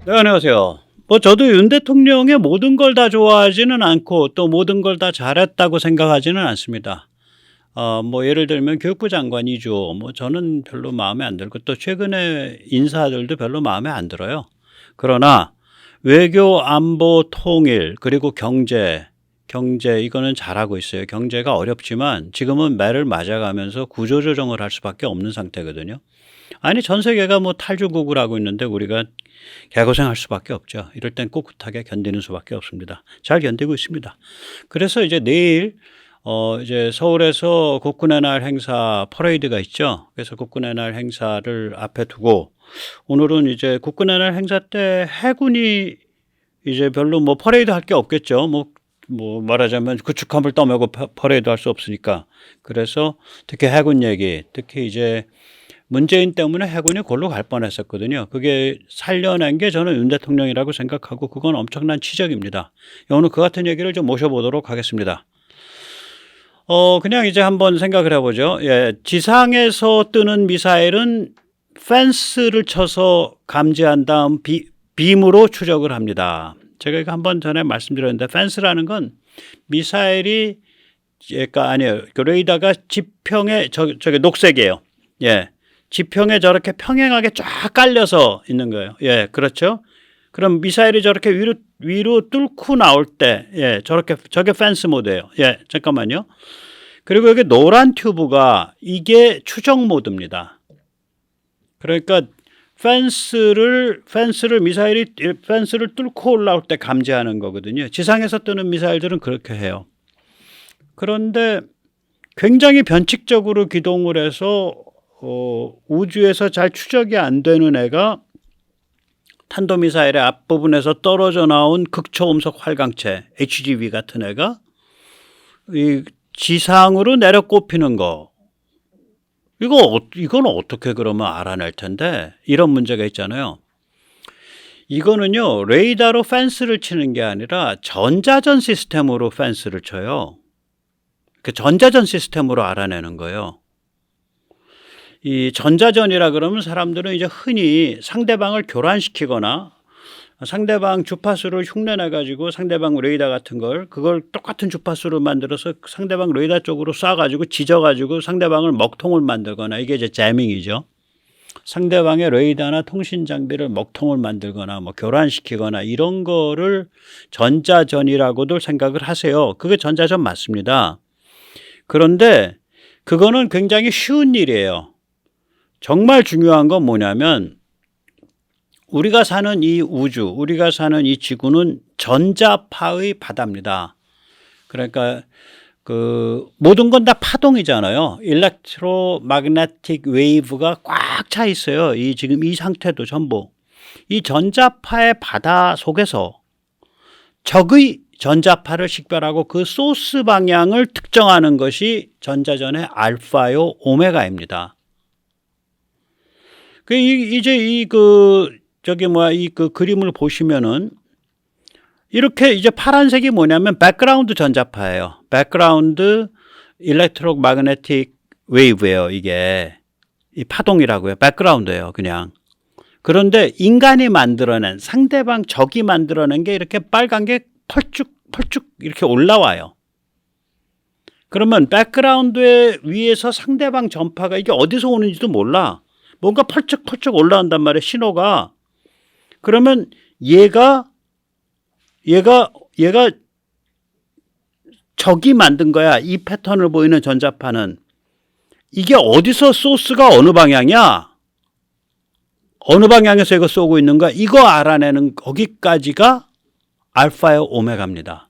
네, 안녕하세요. 저도 윤 대통령의 모든 걸 다 좋아하지는 않고 또 모든 걸 다 잘했다고 생각하지는 않습니다. 예를 들면 교육부 장관이죠. 저는 별로 마음에 안 들고 또 최근에 인사들도 별로 마음에 안 들어요. 그러나 외교, 안보, 통일 그리고 경제 이거는 잘하고 있어요. 경제가 어렵지만 지금은 매를 맞아가면서 구조조정을 할 수밖에 없는 상태거든요. 아니 전 세계가 탈주국을 하고 있는데 우리가 개고생할 수밖에 없죠. 이럴 땐 꿋꿋하게 견디는 수밖에 없습니다. 잘 견디고 있습니다. 그래서 이제 내일 이제 서울에서 국군의 날 행사 퍼레이드가 있죠. 그래서 국군의 날 행사를 앞에 두고 오늘은 이제 국군의 날 행사 때 해군이 이제 별로 퍼레이드 할 게 없겠죠. 말하자면 구축함을 떠메고 퍼레이드 할 수 없으니까. 그래서 특히 해군 얘기, 특히 이제 문재인 때문에 해군이 골로 갈 뻔했었거든요. 그게 살려낸 게 저는 윤 대통령이라고 생각하고 그건 엄청난 치적입니다. 오늘 그 같은 얘기를 좀 모셔보도록 하겠습니다. 그냥 이제 한번 생각을 해보죠. 예, 지상에서 뜨는 미사일은 펜스를 쳐서 감지한 다음 빔으로 추적을 합니다. 제가 이거 한번 전에 말씀드렸는데 펜스라는 건 미사일이 그러니까 아니에요. 그 레이더가 지평에 저게 녹색이에요. 예. 지평에 저렇게 평행하게 쫙 깔려서 있는 거예요. 예, 그렇죠. 그럼 미사일이 저렇게 위로 뚫고 나올 때, 예, 저게 펜스 모드예요. 예, 잠깐만요. 그리고 여기 노란 튜브가 이게 추적 모드입니다. 그러니까 미사일이 펜스를 뚫고 올라올 때 감지하는 거거든요. 지상에서 뜨는 미사일들은 그렇게 해요. 그런데 굉장히 변칙적으로 기동을 해서 우주에서 잘 추적이 안 되는 애가 탄도미사일의 앞부분에서 떨어져 나온 극초음속 활강체 HGV 같은 애가 이 지상으로 내려 꼽히는 거. 이건 어떻게 그러면 알아낼 텐데 이런 문제가 있잖아요. 이거는요 레이더로 펜스를 치는 게 아니라 전자전 시스템으로 펜스를 쳐요. 그 전자전 시스템으로 알아내는 거예요. 이 전자전이라 그러면 사람들은 이제 흔히 상대방을 교란시키거나 상대방 주파수를 흉내내 가지고 상대방 레이더 같은 그걸 똑같은 주파수로 만들어서 상대방 레이더 쪽으로 쏴 가지고 지져 가지고 상대방을 먹통을 만들거나 이게 이제 재밍이죠. 상대방의 레이더나 통신 장비를 먹통을 만들거나 교란시키거나 이런 거를 전자전이라고도 생각을 하세요. 그게 전자전 맞습니다. 그런데 그거는 굉장히 쉬운 일이에요. 정말 중요한 건 뭐냐면 우리가 사는 이 우주, 우리가 사는 이 지구는 전자파의 바다입니다. 그러니까 모든 건 다 파동이잖아요. 일렉트로마그네틱 웨이브가 꽉 차 있어요. 지금 이 상태도 전부. 이 전자파의 바다 속에서 적의 전자파를 식별하고 그 소스 방향을 특정하는 것이 전자전의 알파요 오메가입니다. 이제 이 그림을 보시면은 이렇게 이제 파란색이 뭐냐면 백그라운드 전자파예요. 백그라운드 일렉트로마그네틱 웨이브예요. 이게 이 파동이라고요. 백그라운드예요. 그냥. 그런데 인간이 만들어낸 상대방 적이 만들어낸 게 이렇게 빨간 게 펄쭉 이렇게 올라와요. 그러면 백그라운드 위에서 상대방 전파가 이게 어디서 오는지도 몰라. 뭔가 펄쩍 올라온단 말이에요. 신호가. 그러면 얘가 적이 만든 거야. 이 패턴을 보이는 전자파는. 이게 어디서 소스가 어느 방향이야? 어느 방향에서 이거 쏘고 있는 거야? 이거 알아내는 거기까지가 알파요 오메가입니다.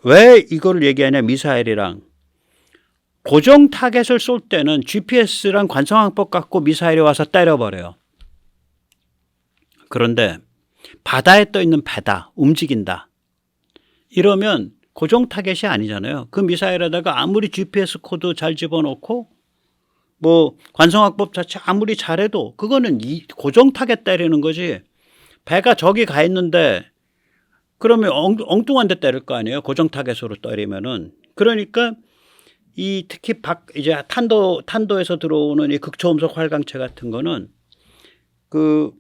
왜 이걸 얘기하냐? 미사일이랑 고정 타겟을 쏠 때는 GPS랑 관성항법 갖고 미사일이 와서 때려버려요. 그런데 바다에 떠 있는 배다, 움직인다. 이러면 고정 타겟이 아니잖아요. 그 미사일에다가 아무리 GPS 코드 잘 집어넣고 관성항법 자체 아무리 잘해도 그거는 고정 타겟 때리는 거지. 배가 저기 가 있는데 그러면 엉뚱한 데 때릴 거 아니에요. 고정 타겟으로 때리면은. 그러니까 특히 이제 탄도에서 들어오는 이 극초음속 활강체 같은 거는 그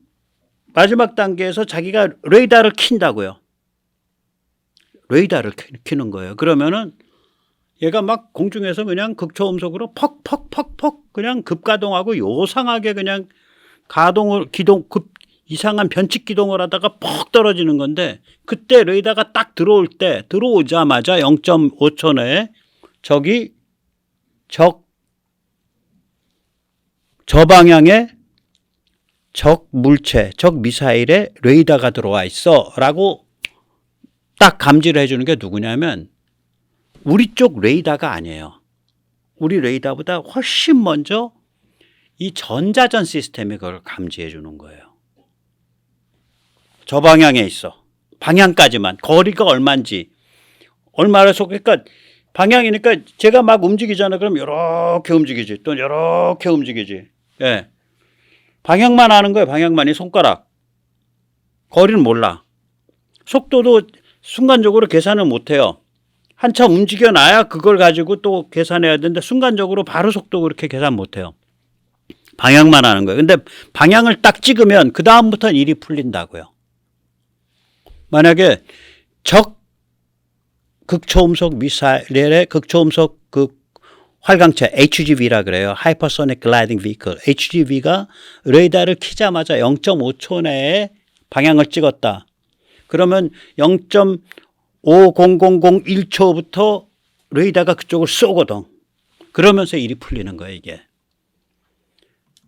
마지막 단계에서 자기가 레이더를 킨다고요. 레이더를 켜는 거예요. 그러면은 얘가 막 공중에서 그냥 극초음속으로 퍽퍽퍽퍽 그냥 급가동하고 요상하게 그냥 이상한 변칙 기동을 하다가 퍽 떨어지는 건데, 그때 레이더가 딱 들어오자마자 0.5초 내에 저 방향에 적 물체, 적 미사일에 레이더가 들어와 있어 라고 딱 감지를 해주는 게 누구냐면 우리 쪽 레이더가 아니에요. 우리 레이더보다 훨씬 먼저 이 전자전 시스템이 그걸 감지해 주는 거예요. 저 방향에 있어. 방향까지만. 거리가 얼마인지. 얼마나 그러니까 방향이니까 제가 막 움직이잖아요. 그럼 이렇게 움직이지. 또 이렇게 움직이지. 예. 방향만 아는 거예요. 방향만이 손가락. 거리는 몰라. 속도도 순간적으로 계산을 못 해요. 한참 움직여 놔야 그걸 가지고 또 계산해야 되는데 순간적으로 바로 속도 그렇게 계산 못 해요. 방향만 아는 거예요. 근데 방향을 딱 찍으면 그 다음부터는 일이 풀린다고요. 만약에 적 극초음속 미사일의 극초음속 그 활강체 HGV라 그래요. Hypersonic Gliding Vehicle. HGV가 레이더를 키자마자 0.5초 내에 방향을 찍었다. 그러면 0.50001초부터 레이더가 그쪽을 쏘거든. 그러면서 일이 풀리는 거예요, 이게.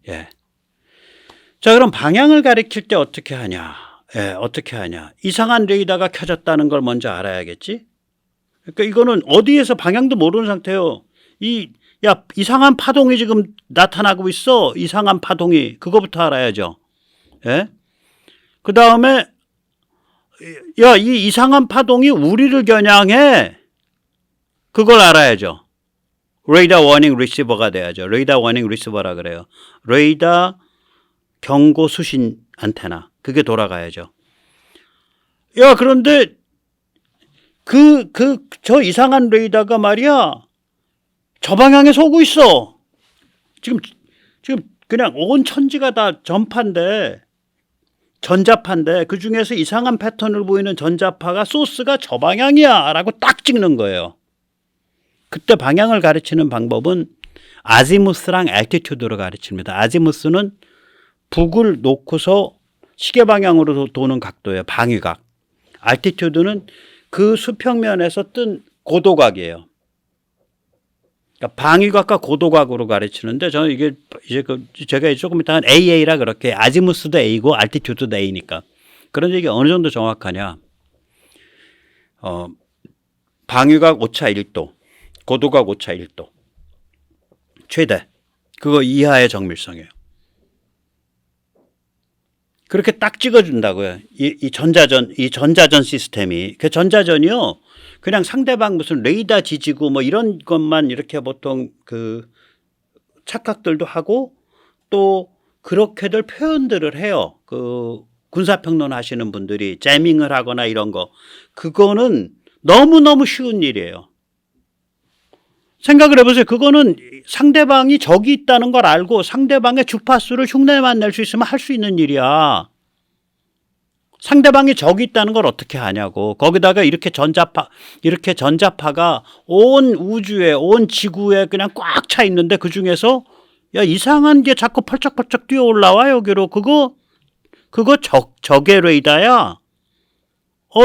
예. 자, 그럼 방향을 가리킬 때 어떻게 하냐? 예, 어떻게 하냐? 이상한 레이더가 켜졌다는 걸 먼저 알아야겠지? 그러니까 이거는 어디에서 방향도 모르는 상태예요. 이상한 파동이 지금 나타나고 있어. 이상한 파동이. 그거부터 알아야죠. 예? 그 다음에, 이 이상한 파동이 우리를 겨냥해. 그걸 알아야죠. 레이더 워닝 리시버가 돼야죠. 레이더 워닝 리시버라 그래요. 레이더 경고 수신 안테나. 그게 돌아가야죠. 그런데 저 이상한 레이더가 말이야. 저 방향에 쏘고 있어. 지금 그냥 온 천지가 다 전파인데, 전자파인데 그 중에서 이상한 패턴을 보이는 전자파가 소스가 저 방향이야 라고 딱 찍는 거예요. 그때 방향을 가르치는 방법은 아지무스랑 알티튜드로 가르칩니다. 아지무스는 북을 놓고서 시계 방향으로 도는 각도예요. 방위각. 알티튜드는 그 수평면에서 뜬 고도각이에요. 그러니까 방위각과 고도각으로 가르치는데 저는 이게 이제 제가 조금 이따 AA라 그렇게 아지무스도 A고 알티튜드도 A니까. 그런데 이게 어느 정도 정확하냐? 방위각 오차 1도, 고도각 오차 1도. 최대. 그거 이하의 정밀성이에요. 그렇게 딱 찍어준다고요. 이 전자전 시스템이. 그 전자전이요. 그냥 상대방 무슨 레이더 지지고 뭐 이런 것만 이렇게 보통 그 착각들도 하고 또 그렇게들 표현들을 해요. 그 군사평론 하시는 분들이 재밍을 하거나 이런 거. 그거는 너무너무 쉬운 일이에요. 생각을 해보세요. 그거는 상대방이 적이 있다는 걸 알고 상대방의 주파수를 흉내만 낼 수 있으면 할 수 있는 일이야. 상대방이 적이 있다는 걸 어떻게 하냐고. 거기다가 이렇게 전자파가 온 우주에, 온 지구에 그냥 꽉 차 있는데 그 중에서 이상한 게 자꾸 펄쩍펄쩍 뛰어 올라와 여기로. 그거 적의 레이더야.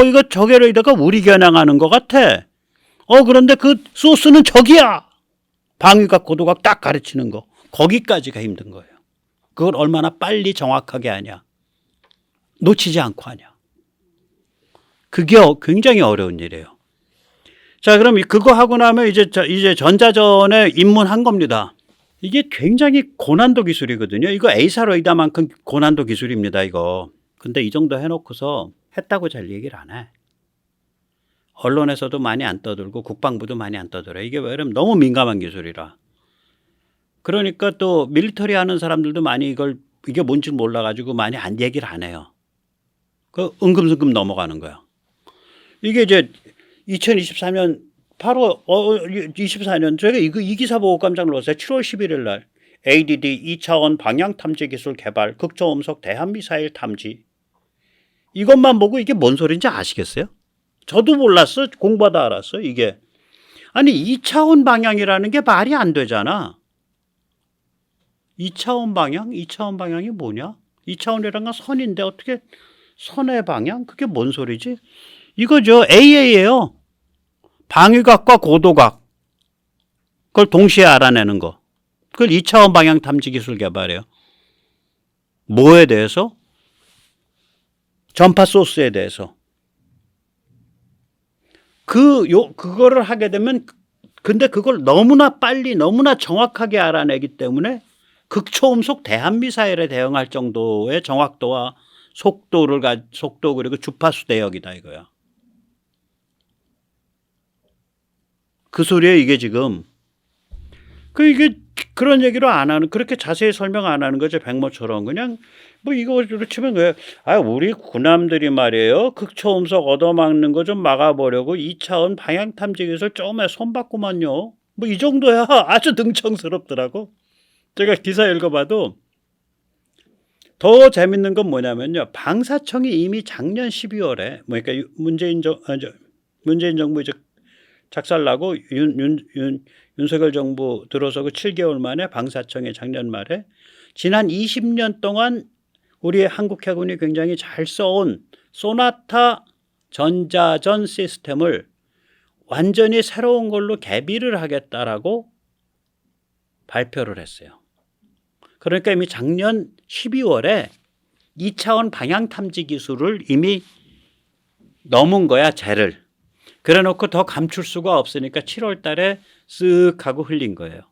이거 적의 레이더가 우리 겨냥하는 것 같아. 그런데 그 소스는 적이야. 방위각, 고도각 딱 가르치는 거. 거기까지가 힘든 거예요. 그걸 얼마나 빨리 정확하게 하냐. 놓치지 않고 하냐. 그게 굉장히 어려운 일이에요. 자, 그럼 그거 하고 나면 이제 전자전에 입문한 겁니다. 이게 굉장히 고난도 기술이거든요. 이거 A사 레이더만큼 고난도 기술입니다, 이거. 근데 이 정도 해놓고서 했다고 잘 얘기를 안 해. 언론에서도 많이 안 떠들고 국방부도 많이 안 떠들어요. 이게 왜냐면 너무 민감한 기술이라. 그러니까 또 밀리터리 하는 사람들도 많이 이게 뭔지 몰라가지고 많이 얘기를 안 해요. 그 은금슬금 넘어가는 거야. 이게 이제 2024년 8월 24년 제가 이 기사 보고 깜짝 놀랐어요. 7월 11일 날 ADD 2차원 방향 탐지 기술 개발, 극초음속 대한미사일 탐지. 이것만 보고 이게 뭔 소리인지 아시겠어요? 저도 몰랐어. 공부하다 알았어. 이게. 아니 2차원 방향이라는 게 말이 안 되잖아. 2차원 방향? 2차원 방향이 뭐냐? 2차원이란 건 선인데 어떻게 선의 방향? 그게 뭔 소리지? 이거죠. AA예요. 방위각과 고도각. 그걸 동시에 알아내는 거. 그걸 2차원 방향 탐지 기술 개발이에요. 뭐에 대해서? 전파 소스에 대해서. 그거를 하게 되면, 근데 그걸 너무나 빨리, 너무나 정확하게 알아내기 때문에 극초음속 대한미사일에 대응할 정도의 정확도와 속도 그리고 주파수 대역이다 이거야. 그 소리에 이게 지금. 이게 그런 얘기를 안 하는, 그렇게 자세히 설명 안 하는 거죠. 백모처럼. 그냥 뭐 이거로 치면 왜, 우리 군함들이 말이에요. 극초음속 얻어막는 거 좀 막아보려고 2차원 방향 탐지 기술 좀에 손봤구만요. 뭐 이 정도야. 아주 능청스럽더라고. 제가 기사 읽어봐도 더 재밌는 건 뭐냐면요. 방사청이 이미 작년 12월에, 그러니까 문재인 정부 이제 작살나고 윤석열 정부 들어서 그 7개월 만에 방사청이 작년 말에 지난 20년 동안 우리의 한국 해군이 굉장히 잘 써온 소나타 전자전 시스템을 완전히 새로운 걸로 개비를 하겠다라고 발표를 했어요. 그러니까 이미 작년 12월에 2차원 방향 탐지 기술을 이미 넘은 거야, 쟤를. 그래 놓고 더 감출 수가 없으니까 7월 달에 쓱 하고 흘린 거예요.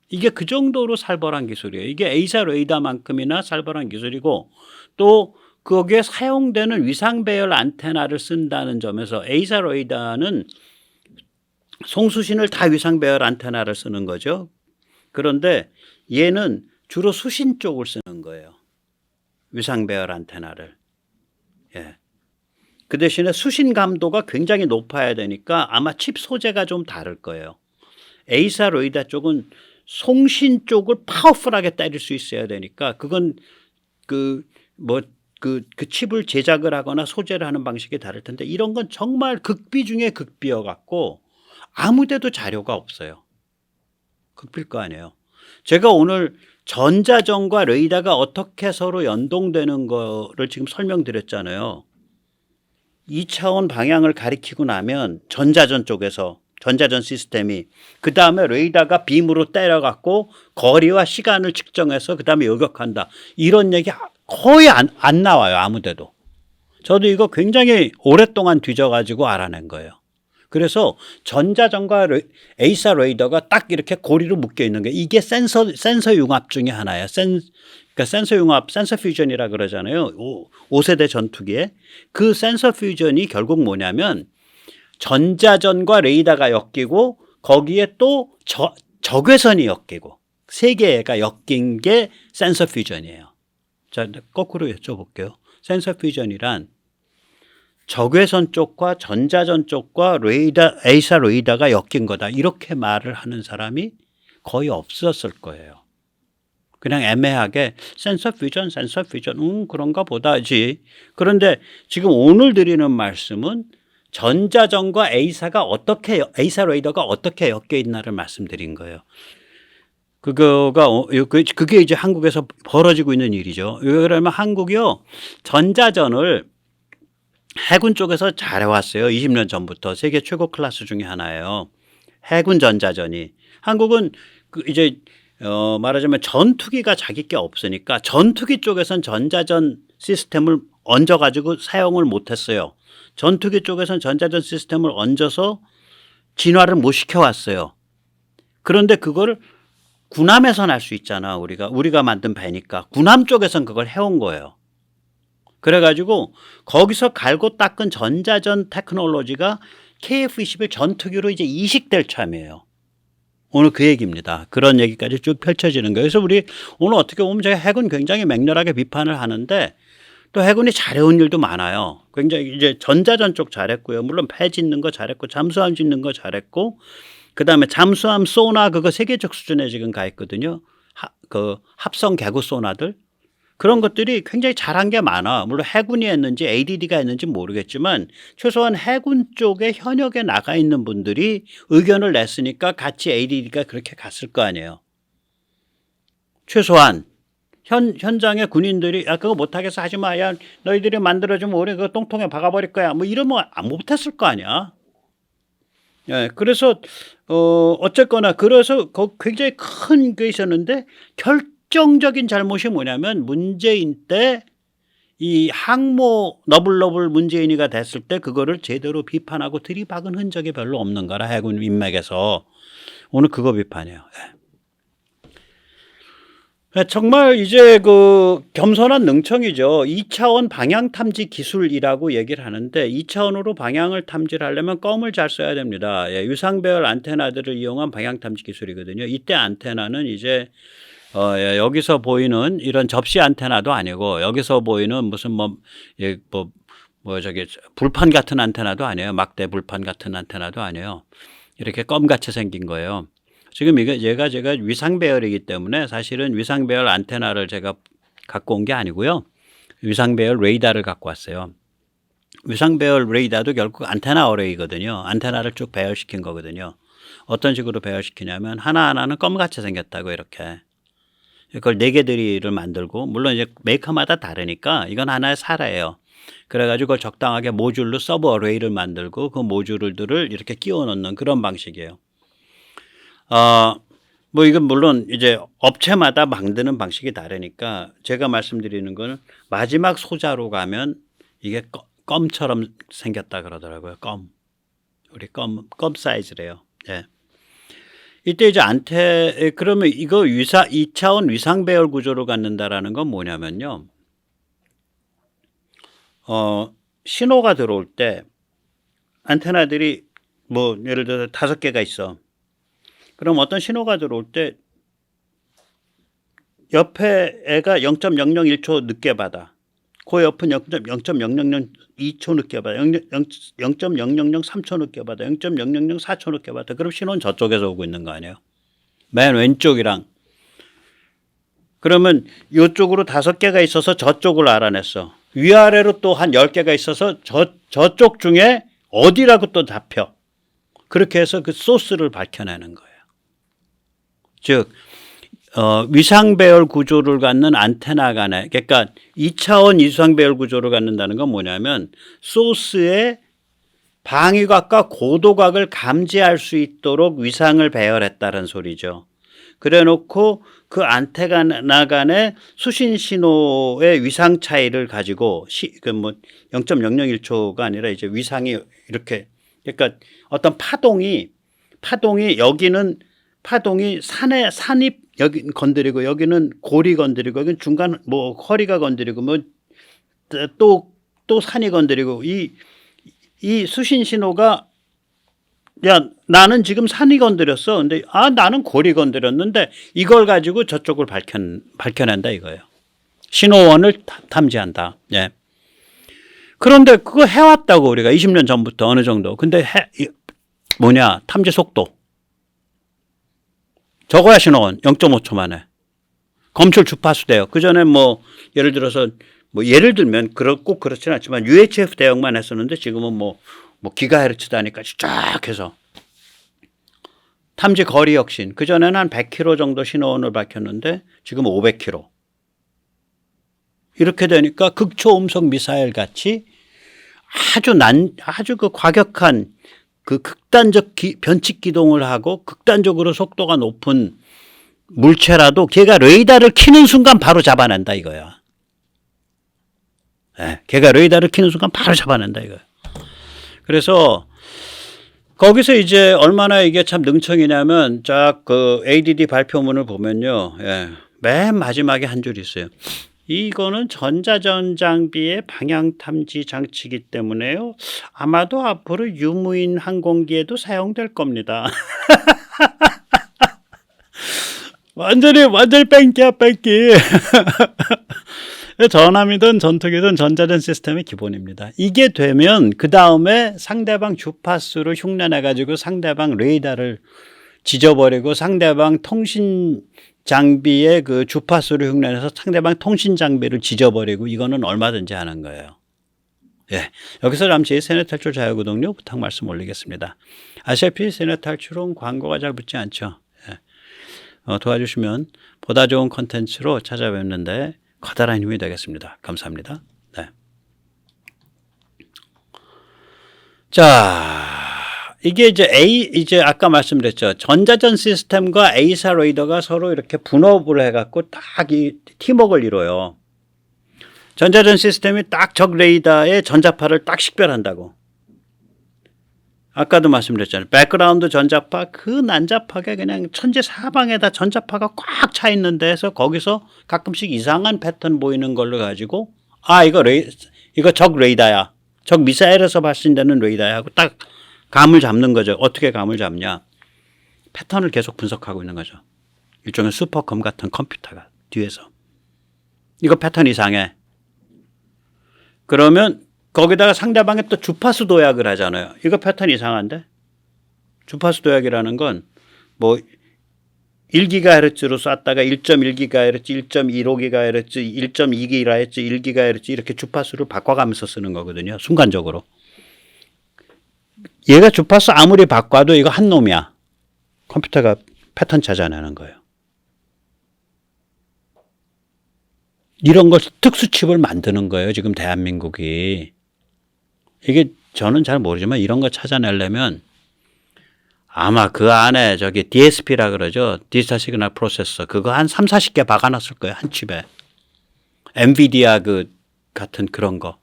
이게 그 정도로 살벌한 기술이에요. 이게 에이사 레이더만큼이나 살벌한 기술이고, 또 거기에 사용되는 위상 배열 안테나를 쓴다는 점에서 에이사 레이더는 송수신을 다 위상 배열 안테나를 쓰는 거죠. 그런데 얘는 주로 수신 쪽을 쓰는 거예요. 위상 배열 안테나를. 예. 그 대신에 수신 감도가 굉장히 높아야 되니까 아마 칩 소재가 좀 다를 거예요. 에이사 레이더 쪽은 송신 쪽을 파워풀하게 때릴 수 있어야 되니까 그건 그 칩을 제작을 하거나 소재를 하는 방식이 다를 텐데, 이런 건 정말 극비 중에 극비여 갖고 아무 데도 자료가 없어요. 극비일 거 아니에요. 제가 오늘 전자전과 레이더가 어떻게 서로 연동되는 거를 지금 설명드렸잖아요. 2차원 방향을 가리키고 나면 전자전 쪽에서 전자전 시스템이, 그 다음에 레이더가 빔으로 때려갖고 거리와 시간을 측정해서 그 다음에 요격한다. 이런 얘기 거의 안 나와요. 아무 데도. 저도 이거 굉장히 오랫동안 뒤져가지고 알아낸 거예요. 그래서 전자전과 에이사 레이더가 딱 이렇게 고리로 묶여 있는 게, 이게 센서 융합 중에 하나예요. 그러니까 센서 융합, 센서 퓨전이라 그러잖아요. 5세대 전투기에. 그 센서 퓨전이 결국 뭐냐면 전자전과 레이더가 엮이고 거기에 또 적외선이 엮이고 세 개가 엮인 게 센서 퓨전이에요. 자, 거꾸로 여쭤볼게요. 센서 퓨전이란 적외선 쪽과 전자전 쪽과 에이사 레이더가 엮인 거다, 이렇게 말을 하는 사람이 거의 없었을 거예요. 그냥 애매하게 센서 퓨전 그런가 보다지. 그런데 지금 오늘 드리는 말씀은 전자전과 에이사 레이더가 어떻게 엮여 있나를 말씀드린 거예요. 그게 이제 한국에서 벌어지고 있는 일이죠. 그러면 한국이요, 전자전을 해군 쪽에서 잘해왔어요. 20년 전부터 세계 최고 클래스 중에 하나예요. 해군 전자전이. 한국은 이제 말하자면 전투기가 자기 게 없으니까 전투기 쪽에선 전자전 시스템을 얹어가지고 사용을 못했어요. 전투기 쪽에선 전자전 시스템을 얹어서 진화를 못 시켜왔어요. 그런데 그걸 군함에선 할 수 있잖아. 우리가 만든 배니까. 군함 쪽에선 그걸 해온 거예요. 그래가지고 거기서 갈고 닦은 전자전 테크놀로지가 KF-21 전투기로 이제 이식될 참이에요. 오늘 그 얘기입니다. 그런 얘기까지 쭉 펼쳐지는 거예요. 그래서 우리 오늘 어떻게 보면 제가 해군 굉장히 맹렬하게 비판을 하는데, 또 해군이 잘해온 일도 많아요. 굉장히 이제 전자전 쪽 잘했고요. 물론 배 짓는 거 잘했고, 잠수함 짓는 거 잘했고, 그 다음에 잠수함 소나 그거 세계적 수준에 지금 가 있거든요. 그 합성 개구 소나들 그런 것들이 굉장히 잘한 게 많아. 물론 해군이 했는지 ADD가 했는지 모르겠지만 최소한 해군 쪽에 현역에 나가 있는 분들이 의견을 냈으니까 같이 ADD가 그렇게 갔을 거 아니에요. 최소한 현장의 군인들이 야 그거 못하겠어 하지 마. 야 너희들이 만들어주면 우리 그거 똥통에 박아버릴 거야. 뭐 이러면 못했을 거 아니야. 예, 그래서 어쨌거나 그래서 굉장히 큰 게 있었는데 결정적인 잘못이 뭐냐면 문재인 때 이 항모 너블너블 문재인이가 됐을 때 그거를 제대로 비판하고 들이박은 흔적이 별로 없는 거라 해군 인맥에서 오늘 그거 비판이에요. 예. 정말 이제 그 겸손한 능청이죠. 2차원 방향 탐지 기술이라고 얘기를 하는데 2차원으로 방향을 탐지를 하려면 껌을 잘 써야 됩니다. 예, 유상 배열 안테나들을 이용한 방향 탐지 기술이거든요. 이때 안테나는 이제 예, 여기서 보이는 이런 접시 안테나도 아니고 여기서 보이는 무슨 저기 불판 같은 안테나도 아니에요. 막대 불판 같은 안테나도 아니에요. 이렇게 껌같이 생긴 거예요. 지금 제가 위상 배열이기 때문에 사실은 위상 배열 안테나를 제가 갖고 온 게 아니고요. 위상 배열 레이더를 갖고 왔어요. 위상 배열 레이더도 결국 안테나 어레이거든요. 안테나를 쭉 배열시킨 거거든요. 어떤 식으로 배열시키냐면 하나하나는 껌같이 생겼다고 이렇게. 그걸 4개들이를 만들고 물론 이제 메이커마다 다르니까 이건 하나의 사례예요. 그래가지고 그걸 적당하게 모듈로 서브 어레이를 만들고 그 모듈들을 이렇게 끼워 넣는 그런 방식이에요. 뭐 이건 물론 이제 업체마다 만드는 방식이 다르니까 제가 말씀드리는 거는 마지막 소자로 가면 이게 껌처럼 생겼다 그러더라고요. 껌. 우리 껌 사이즈래요. 예. 이때 이제 그러면 이거 2차원 위상 배열 구조로 갖는다라는 건 뭐냐면요. 신호가 들어올 때 안테나들이 뭐 예를 들어서 5개가 있어. 그럼 어떤 신호가 들어올 때 옆에 애가 0.001초 늦게 받아. 그 옆은 0.0002초 늦게 받아. 0.0003초 늦게 받아. 0.004초 늦게 받아. 그럼 신호는 저쪽에서 오고 있는 거 아니에요? 맨 왼쪽이랑. 그러면 이쪽으로 5개가 있어서 저쪽을 알아냈어. 위아래로 또 한 10개가 있어서 저쪽 중에 어디라고 또 잡혀. 그렇게 해서 그 소스를 밝혀내는 거예요. 즉 위상 배열 구조를 갖는 안테나 간에 그러니까 2차원 위상 배열 구조를 갖는다는 건 뭐냐면 소스의 방위각과 고도각을 감지할 수 있도록 위상을 배열했다는 소리죠. 그래 놓고 그 안테나 간의 수신 신호의 위상 차이를 가지고 0.001초가 아니라 이제 위상이 이렇게 그러니까 어떤 파동이 여기는 파동이 산이 여기 건드리고 여기는 골이 건드리고 여기는 중간 뭐 허리가 건드리고 뭐 또 산이 건드리고 이 수신 신호가 야 나는 지금 산이 건드렸어. 근데 나는 골이 건드렸는데 이걸 가지고 저쪽을 밝혀낸다 이거예요. 신호원을 탐지한다. 예. 그런데 그거 해왔다고 우리가 20년 전부터 어느 정도. 근데 탐지 속도. 적어야 신호원 0.5초 만에. 검출 주파수 대역. 그 전에 뭐 예를 들어서 예를 들면 꼭 그렇지는 않지만 UHF 대역만 했었는데 지금은 뭐 기가헤르츠 단위까지 쫙 해서 탐지 거리 혁신. 그 전에는 한 100km 정도 신호원을 밝혔는데 지금 500km. 이렇게 되니까 극초음속 미사일 같이 아주 그 과격한 그 극단적 변칙 기동을 하고 극단적으로 속도가 높은 물체라도 걔가 레이더를 켜는 순간 바로 잡아낸다 이거야. 네, 걔가 레이더를 켜는 순간 바로 잡아낸다 이거야. 그래서 거기서 이제 얼마나 이게 참 능청이냐면 쫙 그 ADD 발표문을 보면요. 예, 맨 마지막에 한 줄이 있어요. 이거는 전자전 장비의 방향 탐지 장치이기 때문에요. 아마도 앞으로 유무인 항공기에도 사용될 겁니다. 완전히 뺑기야 뺑기. 전함이든 전투기든 전자전 시스템의 기본입니다. 이게 되면 그 다음에 상대방 주파수를 흉내내가지고 상대방 레이더를 지져버리고 상대방 통신 장비의 그 주파수를 흉내내서 상대방 통신 장비를 지져버리고 이거는 얼마든지 하는 거예요. 예. 여기서 잠시 세뇌 탈출 자유구독료 부탁 말씀 올리겠습니다. 아시다시피 세뇌 탈출은 광고가 잘 붙지 않죠. 예. 도와주시면 보다 좋은 컨텐츠로 찾아뵙는데 커다란 힘이 되겠습니다. 감사합니다. 네. 자, 이게 이제 아까 말씀드렸죠. 전자전 시스템과 A사 레이더가 서로 이렇게 분업을 해갖고 딱 이 팀워크를 이뤄요. 전자전 시스템이 딱 적 레이더의 전자파를 딱 식별한다고. 아까도 말씀드렸잖아요. 백그라운드 전자파, 그 난자파가 그냥 천지사방에다 전자파가 꽉 차 있는 데서 거기서 가끔씩 이상한 패턴 보이는 걸로 가지고 이거 적 레이더야. 적 미사일에서 발신되는 레이더야 하고 딱 감을 잡는 거죠. 어떻게 감을 잡냐. 패턴을 계속 분석하고 있는 거죠. 일종의 슈퍼컴 같은 컴퓨터가 뒤에서. 이거 패턴 이상해. 그러면 거기다가 상대방에 또 주파수 도약을 하잖아요. 이거 패턴 이상한데? 주파수 도약이라는 건 뭐 1GHz로 쐈다가 1.1GHz, 1.15GHz, 1.2GHz, 1GHz 이렇게 주파수를 바꿔가면서 쓰는 거거든요. 순간적으로. 얘가 주파수 아무리 바꿔도 이거 한 놈이야. 컴퓨터가 패턴 찾아내는 거예요. 이런 걸 특수칩을 만드는 거예요. 지금 대한민국이. 이게 저는 잘 모르지만 이런 거 찾아내려면 아마 그 안에 저기 DSP라 그러죠. 디지털 시그널 프로세서. 그거 한 3, 40개 박아놨을 거예요. 한 칩에. 엔비디아 그 같은 그런 거.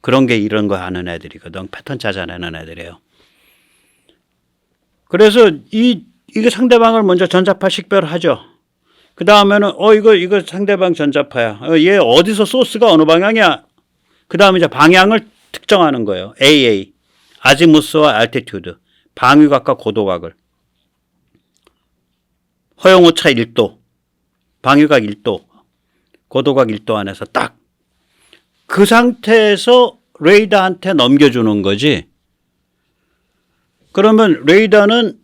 그런 게 이런 거 하는 애들이거든. 패턴 찾아내는 애들이에요. 그래서 이게 상대방을 먼저 전자파 식별하죠. 그 다음에는 이거 상대방 전자파야. 얘 어디서 소스가 어느 방향이야. 그 다음에 이제 방향을 특정하는 거예요. AA 아지무스와 알티튜드 방위각과 고도각을 허용 오차 1도 방위각 1도 고도각 1도 안에서 딱 그 상태에서 레이더한테 넘겨주는 거지. 그러면 레이더는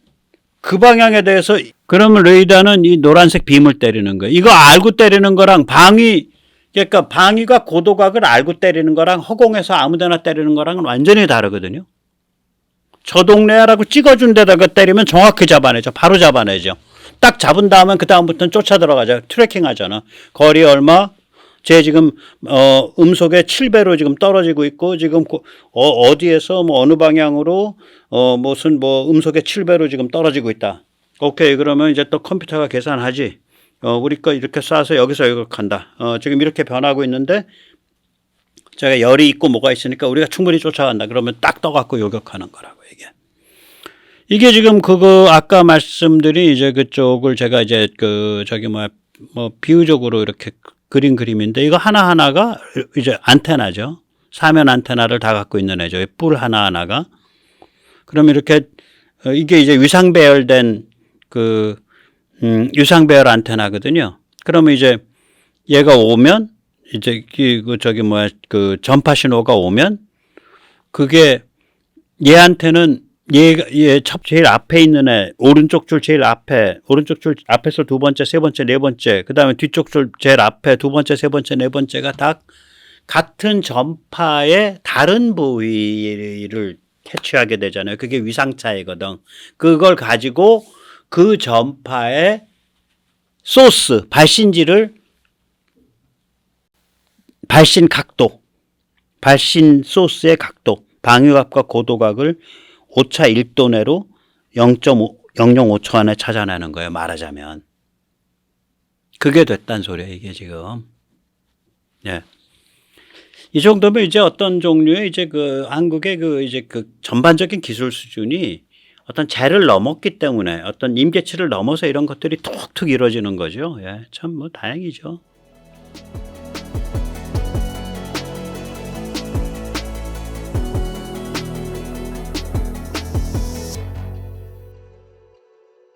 그 방향에 대해서 그러면 레이더는 이 노란색 빔을 때리는 거예요. 이거 알고 때리는 거랑 그러니까 방위각 고도각을 알고 때리는 거랑 허공에서 아무데나 때리는 거랑은 완전히 다르거든요. 저 동네야라고 찍어준 데다가 때리면 정확히 잡아내죠. 바로 잡아내죠. 딱 잡은 다음에 그 다음부터는 쫓아 들어가죠. 트래킹 하잖아. 거리 얼마? 제 지금 음속의 7배로 지금 떨어지고 있고 지금 어디에서 뭐 어느 방향으로 무슨 뭐 음속의 7배로 지금 떨어지고 있다. 오케이. 그러면 이제 또 컴퓨터가 계산하지. 우리 거 이렇게 쏴서 여기서 요격한다. 지금 이렇게 변하고 있는데 제가 열이 있고 뭐가 있으니까 우리가 충분히 쫓아간다. 그러면 딱 떠갖고 요격하는 거라고 이게 지금 그거 아까 말씀드린 이제 그쪽을 제가 이제 뭐 비유적으로 이렇게 그린 그림인데 이거 하나하나가 이제 안테나죠. 사면 안테나를 다 갖고 있는 애죠. 뿔 하나하나가. 그럼 이렇게 이게 이제 위상 배열된 유상 배열 안테나거든요. 그러면 이제 얘가 오면 이제 그 전파 신호가 오면 그게 얘한테는 얘 제일 앞에 있는 애 오른쪽 줄 제일 앞에 오른쪽 줄 앞에서 두 번째, 세 번째, 네 번째 그다음에 뒤쪽 줄 제일 앞에 두 번째, 세 번째, 네 번째가 다 같은 전파의 다른 부위를 캐치하게 되잖아요. 그게 위상차이거든. 그걸 가지고 그 전파의 소스, 발신지를 발신 각도, 발신 소스의 각도, 방위각과 고도각을 오차 1도 내로 0.005초 안에 찾아내는 거예요. 말하자면. 그게 됐단 소리예요. 이게 지금. 예. 이 정도면 이제 어떤 종류의 이제 한국의 이제 전반적인 기술 수준이 어떤 젤을 넘었기 때문에 어떤 임계치를 넘어서 이런 것들이 툭툭 이루어지는 거죠. 예. 참 다행이죠.